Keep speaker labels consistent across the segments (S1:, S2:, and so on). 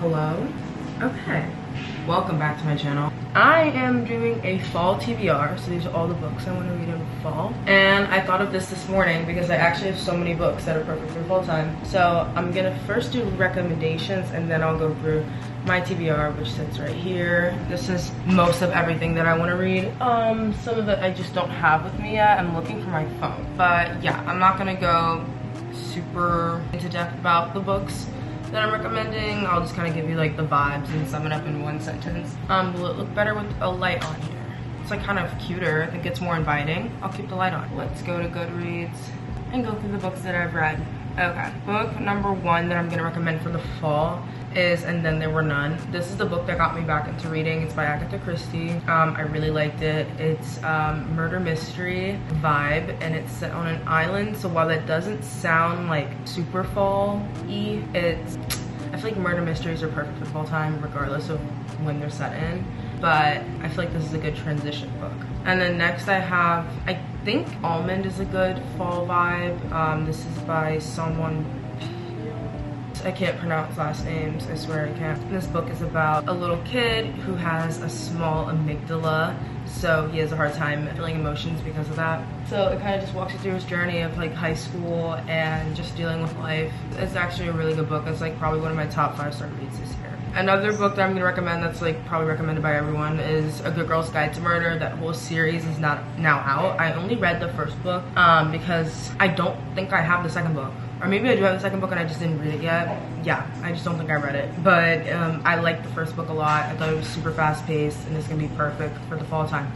S1: Hello? Okay. Welcome back to my channel. I am doing a fall TBR, so these are all the books I want to read in fall. And I thought of this morning because I actually have so many books that are perfect for fall time. So I'm gonna first do recommendations and then I'll go through my TBR, which sits right here. This is most of everything that I want to read. Some of it I just don't have with me yet. I'm looking for my phone. But yeah, I'm not gonna go super into depth about the books that I'm recommending. I'll just kind of give you like the vibes and sum it up in one sentence. Will it look better with a light on here? It's like kind of cuter. I think it's more inviting. I'll keep the light on. Let's go to Goodreads and go through the books that I've read. Okay, book number 1 that I'm gonna recommend for the fall is And Then There Were None. This is the book that got me back into reading. It's by Agatha Christie. I really liked it. It's murder mystery vibe and it's set on an island. So while that doesn't sound like super fall-y, I feel like murder mysteries are perfect for fall time regardless of when they're set in. But I feel like this is a good transition book. And then next I have, I think Almond is a good fall vibe. This is by someone, I can't pronounce last names, I swear I can't. This book is about a little kid who has a small amygdala, so he has a hard time feeling emotions because of that. So it kind of just walks you through his journey of like high school and just dealing with life. It's actually a really good book. It's like probably one of my top 5-star reads this year. Another book that I'm gonna recommend that's like probably recommended by everyone is A Good Girl's Guide to Murder. That whole series is now out. I only read the first book because I don't think I have the second book. Or maybe I do have the second book and I just didn't read it yet. Yeah, I just don't think I read it. But I liked the first book a lot. I thought it was super fast paced and it's gonna be perfect for the fall time.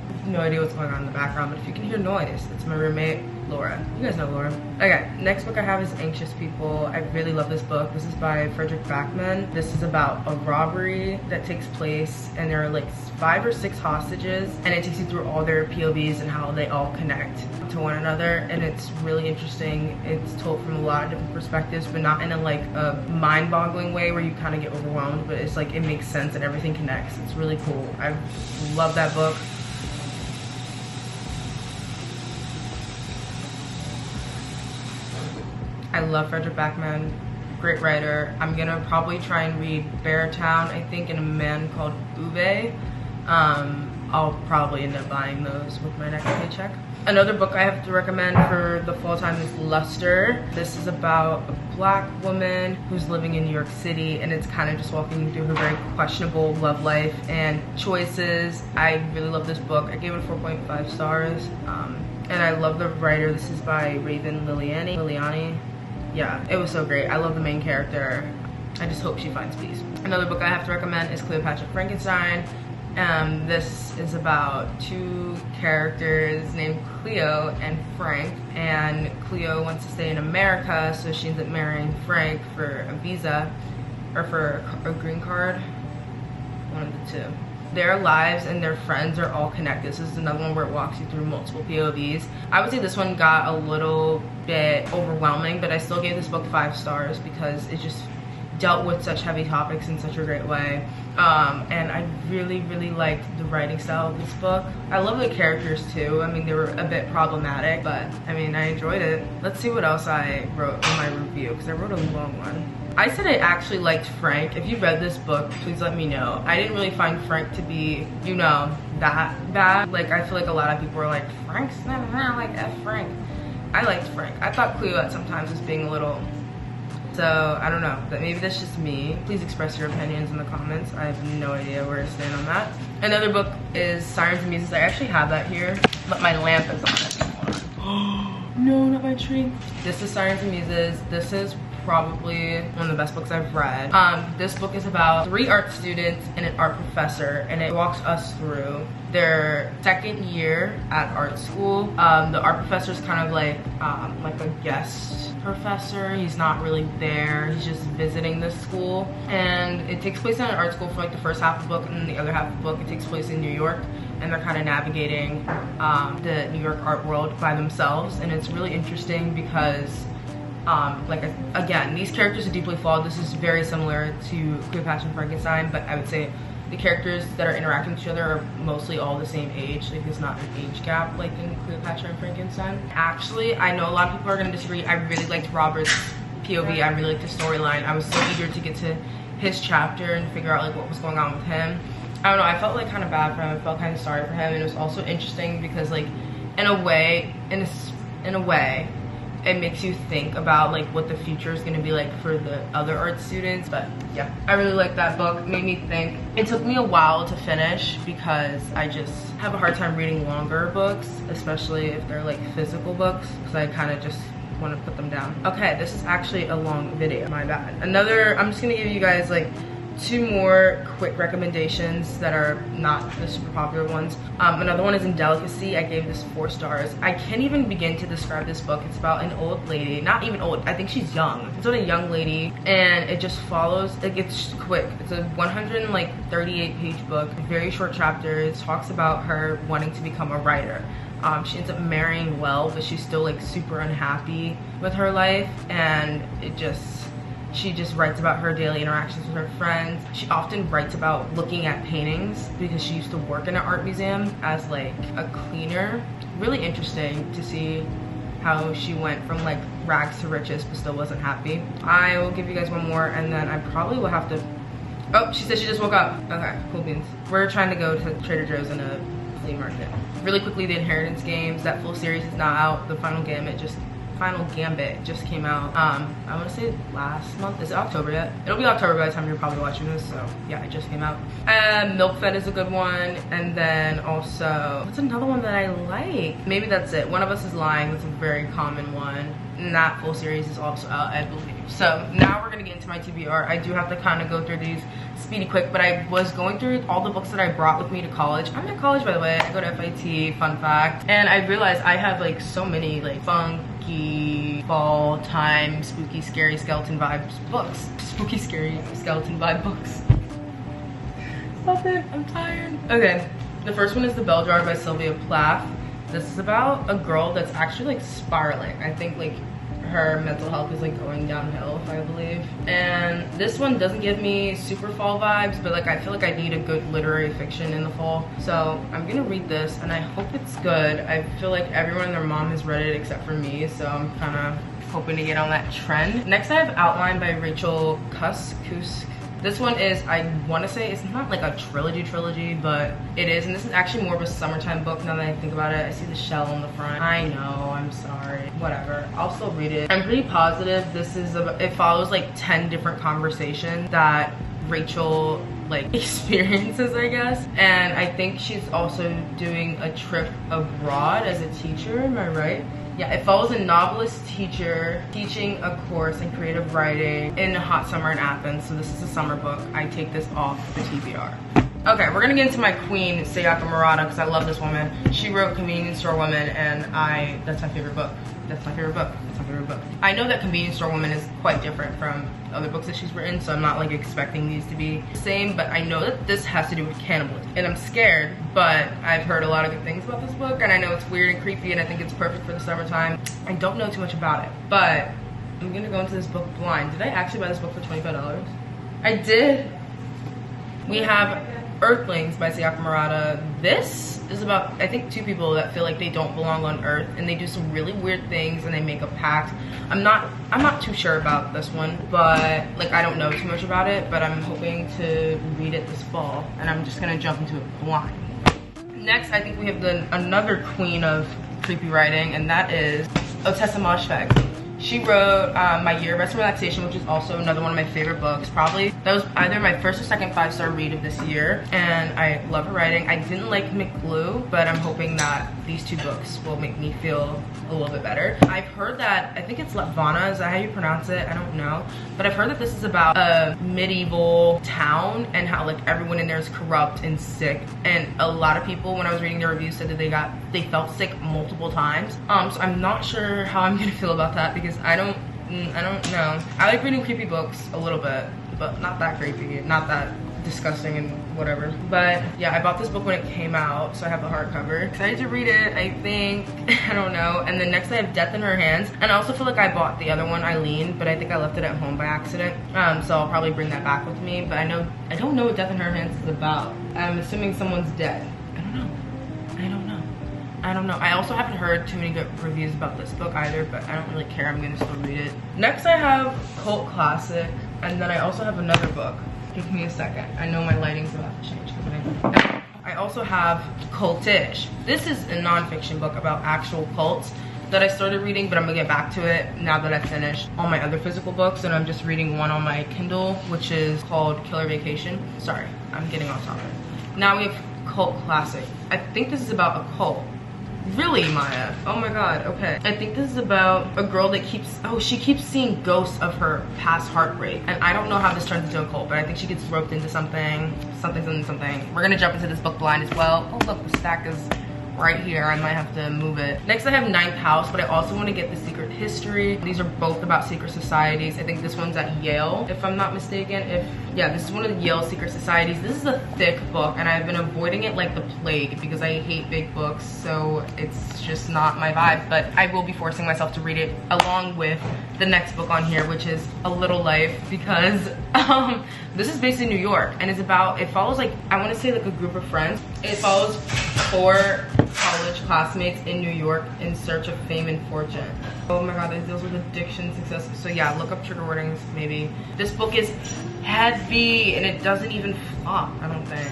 S1: I have no idea what's going on in the background, but if you can hear noise, it's my roommate, Laura. You guys know Laura. Okay, next book I have is Anxious People. I really love this book. This is by Frederick Backman. This is about a robbery that takes place and there are like 5 or 6 hostages and it takes you through all their POVs and how they all connect to one another, and it's really interesting. It's told from a lot of different perspectives, but not in a like a mind-boggling way where you kind of get overwhelmed, but it's like it makes sense and everything connects. It's really cool. I love that book. I love Frederick Backman, great writer. I'm gonna probably try and read Beartown, I think, and A Man Called Uwe. I'll probably end up buying those with my next paycheck. Another book I have to recommend for the fall time is Luster. This is about a black woman who's living in New York City, and it's kind of just walking you through her very questionable love life and choices. I really love this book. I gave it 4.5 stars. And I love the writer. This is by Raven Liliani. Yeah, it was so great. I love the main character. I just hope she finds peace. Another book I have to recommend is Cleopatra Frankenstein. This is about 2 characters named Cleo and Frank, and Cleo wants to stay in America, so she ends up marrying Frank for a visa, or for a green card, one of the 2. Their lives and their friends are all connected. This is another one where it walks you through multiple POVs. I would say this one got a little bit overwhelming, but I still gave this book 5 stars because it just dealt with such heavy topics in such a great way. And I really, really liked the writing style of this book. I love the characters too. I mean, they were a bit problematic, but I mean, I enjoyed it. Let's see what else I wrote in my review, because I wrote a long one. I said I actually liked Frank. If you read this book, please let me know. I didn't really find Frank to be, you know, that bad. Like, I feel like a lot of people are like, Frank's not like F Frank. I liked Frank. I thought Cleo at sometimes was being a little, so I don't know, but maybe that's just me. Please express your opinions in the comments. I have no idea where to stand on that. Another book is Sirens and Muses. I actually have that here, but my lamp is on. No, not my tree. This is Sirens and Muses. This is probably one of the best books I've read. This book is about 3 art students and an art professor, and it walks us through their 2nd year at art school. The art professor is kind of like a guest professor. He's not really there. He's just visiting the school, and it takes place in an art school for like the first half of the book, and then the other half of the book it takes place in New York, and they're kind of navigating the New York art world by themselves, and it's really interesting because again, these characters are deeply flawed. This is very similar to Cleopatra and Frankenstein, but I would say the characters that are interacting with each other are mostly all the same age. Like, there's not an age gap like in Cleopatra and Frankenstein. Actually, I know a lot of people are gonna disagree. I really liked Robert's POV. I really liked the storyline. I was so eager to get to his chapter and figure out like what was going on with him. I don't know, I felt like kind of bad for him. I felt kind of sorry for him, and it was also interesting because like in a way, it makes you think about like what the future is going to be like for the other art students. But yeah, I really liked that book. It made me think. It took me a while to finish because I just have a hard time reading longer books, especially if they're like physical books, because I kind of just want to put them down. Okay, this is actually a long video, my bad. I'm just gonna give you guys like 2 more quick recommendations that are not the super popular ones. Another one is Indelicacy. I gave this 4 stars. I can't even begin to describe this book. It's about an old lady, not even old, I think she's young. It's about a young lady, and it just follows, like, it's quick. It's a 138 page book, very short chapters. It talks about her wanting to become a writer. She ends up marrying well, but she's still like super unhappy with her life, and she just writes about her daily interactions with her friends. She often writes about looking at paintings because she used to work in an art museum as like a cleaner. Really interesting to see how she went from like rags to riches but still wasn't happy. I will give you guys 1 more, and then I probably will have to, oh, she said she just woke up. Okay, cool beans. We're trying to go to Trader Joe's in a flea market. Really quickly, the Inheritance games, that full series is now out. The Final Gambit just came out. I want to say last month. Is it October yet? It'll be October by the time you're probably watching this, so yeah, it just came out. Milk Fed is a good one, and then also, what's another one that I like? Maybe that's it. One of Us is Lying. That's a very common one, and that full series is also out, I believe. So now we're gonna get into my TBR. I do have to kind of go through these speedy quick, but I was going through all the books that I brought with me to college. I'm in college, by the way. I go to FIT, fun fact. And I realized I have like so many like funky, fall time, spooky, scary skeleton vibes books. Spooky, scary skeleton vibe books. Stop it, I'm tired. Okay, the first one is The Bell Jar by Sylvia Plath. This is about a girl that's actually like spiraling. I think like her mental health is like going downhill, I believe. And this one doesn't give me super fall vibes, but like I feel like I need a good literary fiction in the fall. So I'm gonna read this and I hope it's good. I feel like everyone and their mom has read it except for me, so I'm kind of hoping to get on that trend. Next I have Outline by Rachel Cusk. This one is, I want to say, it's not like a trilogy, but it is. And this is actually more of a summertime book now that I think about it. I see the shell on the front. I know, I'm sorry. Whatever, I'll still read it. I'm pretty positive this is, it follows like 10 different conversations that Rachel like experiences, I guess. And I think she's also doing a trip abroad as a teacher, am I right? Yeah, it follows a novelist teacher teaching a course in creative writing in a hot summer in Athens. So this is a summer book. I take this off the TBR. Okay, we're gonna get into my queen, Sayaka Murata, because I love this woman. She wrote Convenience Store Woman, and that's my favorite book. That's my favorite book. That's my favorite book. I know that Convenience Store Woman is quite different from other books that she's written, so I'm not like expecting these to be the same, but I know that this has to do with cannibalism. And I'm scared, but I've heard a lot of good things about this book, and I know it's weird and creepy, and I think it's perfect for the summertime. I don't know too much about it, but I'm gonna go into this book blind. Did I actually buy this book for $25? I did. We have Earthlings by Sayaka Murata. This is about, I think, 2 people that feel like they don't belong on Earth, and they do some really weird things, and they make a pact. I'm not too sure about this one, but like I don't know too much about it, but I'm hoping to read it this fall, and I'm just gonna jump into it blind. Next, I think we have another queen of creepy writing, and that is Ottessa Moshfegh. She wrote My Year of Rest and Relaxation, which is also another one of my favorite books. Probably, that was either my first or second 5-star read of this year, and I love her writing. I didn't like McGlue, but I'm hoping that these 2 books will make me feel a little bit better. I've heard that, I think it's Latvana, is that how you pronounce it? I don't know. But I've heard that this is about a medieval town and how like everyone in there is corrupt and sick. And a lot of people, when I was reading their reviews, said that they felt sick multiple times. So I'm not sure how I'm gonna feel about that because I don't know. I like reading creepy books a little bit, but not that creepy, not that disgusting and whatever. But yeah, I bought this book when it came out, so I have the hardcover. Excited to read it, I think. I don't know. And then next I have Death in Her Hands, and I also feel like I bought the other one, Eileen, but I think I left it at home by accident. So I'll probably bring that back with me, but I don't know what Death in Her Hands is about. I'm assuming someone's dead. I I don't know. I also haven't heard too many good reviews about this book either, but I don't really care. I'm gonna still read it. Next I have cult classic, and then I also have another book. Give me a second. I know my lighting's about to change. I also have Cultish. This is a nonfiction book about actual cults that I started reading, but I'm gonna get back to it now that I've finished all my other physical books, and I'm just reading one on my Kindle, which is called Killer Vacation. Sorry, I'm getting off topic. Now we have cult classic. I think this is about a cult. Really, Maya? Oh my god, okay. I think this is about a girl that she keeps seeing ghosts of her past heartbreak. And I don't know how this turns into a cult, but I think she gets roped into something. We're gonna jump into this book blind as well. Oh look, the stack is right here. I might have to move it. Next I have Ninth House, but I also want to get The Secret History. These are both about secret societies. I think this one's at Yale, if I'm not mistaken. Yeah, this is one of the Yale secret societies. This is a thick book, and I've been avoiding it like the plague because I hate big books, so it's just not my vibe. But I will be forcing myself to read it along with the next book on here, which is A Little Life, because this is based in New York, and it follows like, I want to say like a group of friends. It follows 4 college classmates in New York in search of fame and fortune. Oh my god, it deals with addiction, success. So yeah, look up trigger warnings maybe. This book is heavy and it doesn't even flop, I don't think.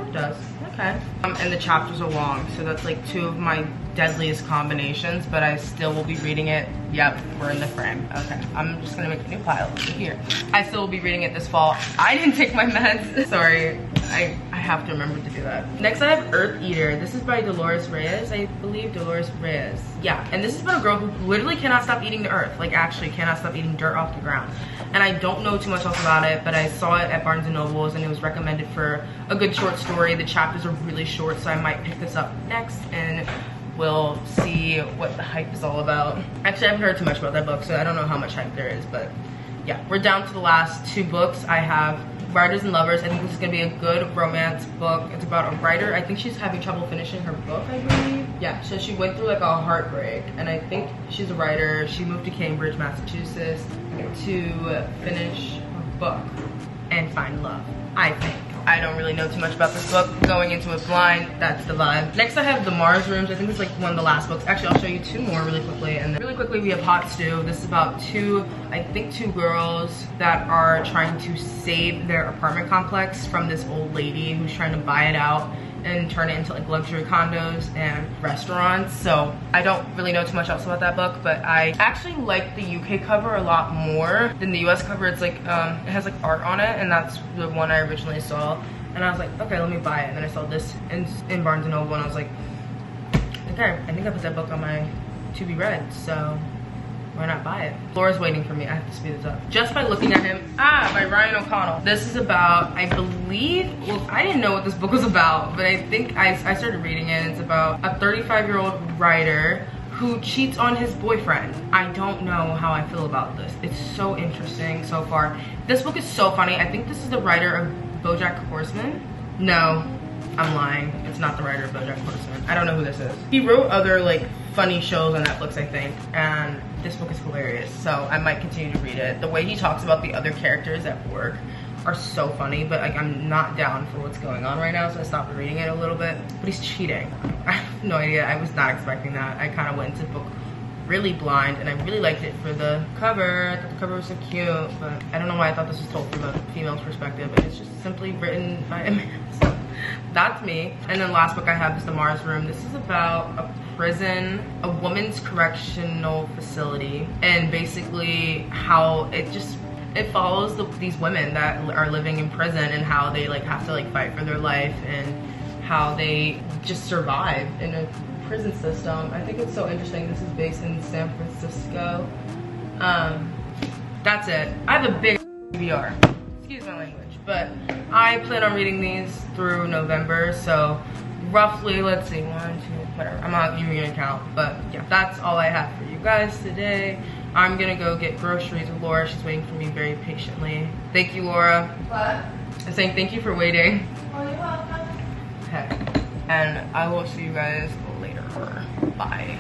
S1: It does, okay. And the chapters are long, so that's like 2 of my deadliest combinations, but I still will be reading it. Yep, we're in the frame. Okay, I'm just gonna make a new pile over here. I still will be reading it this fall. I didn't take my meds. Sorry, I have to remember to do that. Next I have Earth Eater. This is by Dolores Reyes, I believe. Dolores Reyes. Yeah, and this is about a girl who literally cannot stop eating the earth. Like actually cannot stop eating dirt off the ground. And I don't know too much else about it, but I saw it at Barnes & Noble's and it was recommended for a good short story. The chapters are really short, so I might pick this up next and we'll see what the hype is all about. Actually, I haven't heard too much about that book, so I don't know how much hype there is, but yeah. We're down to the last 2 books. I have Writers and Lovers. I think this is gonna be a good romance book. It's about a writer. I think she's having trouble finishing her book, I believe. Yeah, so she went through like a heartbreak, and I think she's a writer. She moved to Cambridge, Massachusetts to finish her book and find love, I think. I don't really know too much about this book. Going into it blind, that's the vibe. Next I have The Mars Rooms. I think it's like one of the last books. Actually, I'll show you 2 more really quickly. And then really quickly we have Hot Stew. This is about 2 girls that are trying to save their apartment complex from this old lady who's trying to buy it out and turn it into like luxury condos and restaurants. So I don't really know too much else about that book, but I actually like the UK cover a lot more than the US cover. It's like it has like art on it, and that's the one I originally saw, and I was like, okay, let me buy it. And then I saw this in Barnes & Noble, and I was like, okay, I think I put that book on my to be read, so why not buy it? Laura's waiting for me. I have to speed this up. Just by looking at him. By Ryan O'Connell. This is about, I believe, well, I didn't know what this book was about, but I think I started reading it. It's about a 35-year-old writer who cheats on his boyfriend. I don't know how I feel about this. It's so interesting so far. This book is so funny. I think this is the writer of BoJack Horseman. No, I'm lying. It's not the writer of BoJack Horseman. I don't know who this is. He wrote other like funny shows on Netflix, I think, and this book is hilarious, so I might continue to read it. The way he talks about the other characters at work are so funny, but like I'm not down for what's going on right now, so I stopped reading it a little bit. But he's cheating. I have no idea. I was not expecting that. I kind of went into the book really blind, and I really liked it for the cover. I thought the cover was so cute, but I don't know why I thought this was told from a female's perspective, and it's just simply written by a man. So that's me. And then last book I have is The Mars Room. This is about a prison, a women's correctional facility, and basically how it follows these women that are living in prison and how they like have to like fight for their life and how they just survive in a prison system. I think it's so interesting. This is based in San Francisco. That's it. I have a big TBR. Excuse my language, but I plan on reading these through November, so roughly, let's see, 1, 2, whatever. I'm not even gonna count, but yeah, that's all I have for you guys today. I'm gonna go get groceries with Laura. She's waiting for me very patiently. Thank you, Laura.
S2: What?
S1: I'm saying thank you for waiting.
S2: Oh, you're welcome.
S1: Okay. And I will see you guys later. Bye.